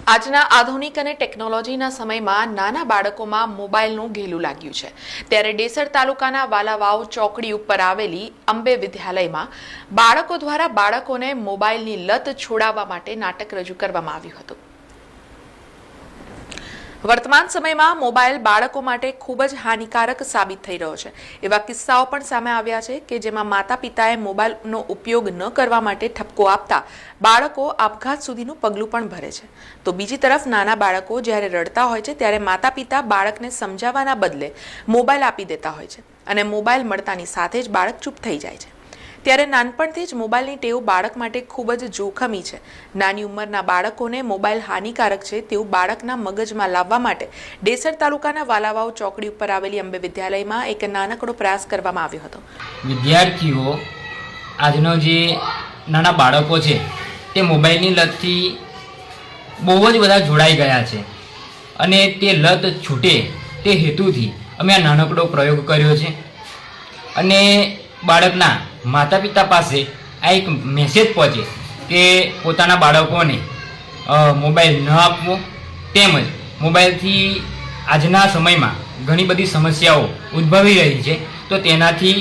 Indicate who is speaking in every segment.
Speaker 1: આજના આધુનિક અને ટેકનોલોજીના સમયમાં નાના બાળકોમાં મોબાઈલનું ઘેલું લાગ્યું છે। ત્યારે ડેસર તાલુકાના વાલાવાવ ચોકડી ઉપર આવેલી અંબે વિદ્યાલયમાં બાળકો દ્વારા બાળકોને મોબાઈલની લત છોડાવવા માટે નાટક રજૂ કરવામાં આવ્યું હતું। वर्तमान समय में मोबाइल बाळको माटे खूब ज हानिकारक साबित थई रह्यो छे। एवा किस्साओ पण सामे आव्या छे के जेमां माता पिताए मोबाइलनो उपयोग न करवा माटे ठपको आपता बाळको आपघात सुधीनुं पगलुं पण भरे छे। तो बीजी तरफ नाना बाळको ज्यारे रडता होय छे त्यारे माता पिता बाळकने समजाववाना बदले मोबाइल आपी देता होय छे अने मोबाइल मळतानी साथे ज बाळक चूप थई जाय छे। ત્યારે નાનપણથી જ મોબાઈલની ટેવ બાળક માટે ખૂબ જ જોખમી છે। નાની ઉંમરના બાળકોને મોબાઈલ હાનિકારક છે તેવું બાળકના મગજમાં લાવવા માટે ડેસર તાલુકાના વાલાવાવ ચોકડી ઉપર આવેલી અંબે વિદ્યાલયમાં એક નાનકડો પ્રયાસ કરવામાં આવ્યો હતો।
Speaker 2: વિદ્યાર્થીઓ આજનો જે નાના બાળકો છે તે મોબાઈલની લતથી બહુ જ બધા જોડાઈ ગયા છે અને તે લત છૂટે તે હેતુથી અમે આ નાનકડો પ્રયોગ કર્યો છે અને બાળકના माता पिता पास आ एक मेसेज पहुँचे कि पोताना बाळकोने मोबाइल न आपवो तेमज मोबाइल थी आजना समय में घणी बधी समस्याओं उद्भवी रही है तो तेनाथी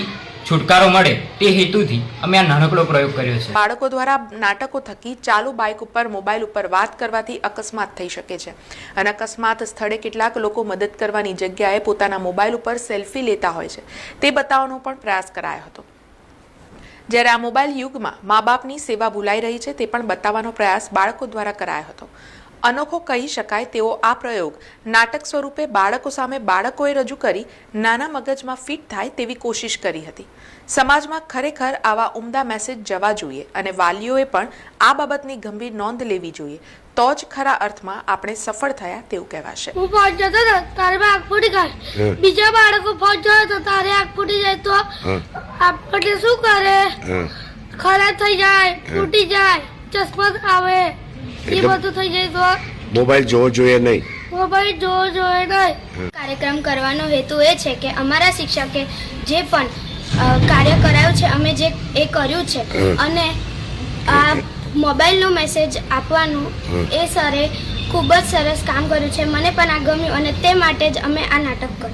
Speaker 2: छुटकारो मळे ते हेतुथी अमे आ नानकड़ो प्रयोग कर्यो छे।
Speaker 1: बाळको द्वारा नाटको थकी चालू बाइक पर मोबाइल पर बात करवाथी अकस्मात थई शके छे अने अकस्मात स्थळे केटलाक लोको मदद करवानी जग्याए पोताना मोबाइल पर सेल्फी लेता होय छे ते बतावવાનો पण प्रयास करायो हतो। જ્યારે આ મોબાઈલ યુગમાં મા બાપની સેવા ભૂલાઈ રહી છે તે પણ બતાવવાનો પ્રયાસ બાળકો દ્વારા કરાયો હતો। અનોખો કહી શકાય તેવો આ પ્રયોગ નાટક સ્વરૂપે બાળકો સામે બાળકોએ રજૂ કરી નાના મગજમાં ફિટ થાય તેવી કોશિશ કરી હતી। સમાજમાં ખરેખર આવા ઉમદા મેસેજ જવા જોઈએ અને વાલીઓએ પણ આ બાબતની ગંભીર નોંધ લેવી જોઈએ તો જ ખરા અર્થમાં આપણે સફળ થયા તેવું કહેવાશે।
Speaker 3: હું પહોંચ જતો તો તારે આંખ ફૂટી ગઈ, બીજા બાળકો પહોંચ જાય તો તારે આંખ ફૂટી જાય તો આપણે શું કરે? ખરાબ થઈ જાય, ફૂટી જાય, ચશ્મા આવે, એ બધું થઈ જાય તો
Speaker 4: મોબાઈલ જોવો જોઈએ નહીં।
Speaker 3: મોબાઈલ જોવો જોઈએ નહીં।
Speaker 5: કાર્યક્રમ કરવાનો હેતુ એ છે કે અમારા શિક્ષકે જે પણ કાર્ય કરાયું છે અમે જે એ કર્યું છે અને આ મોબાઈલનો મેસેજ આપવાનું એ સરે ખૂબ જ સરસ કામ કર્યું છે। મને પણ આ ગમ્યું અને તે માટે જ અમે આ નાટક કર્યું।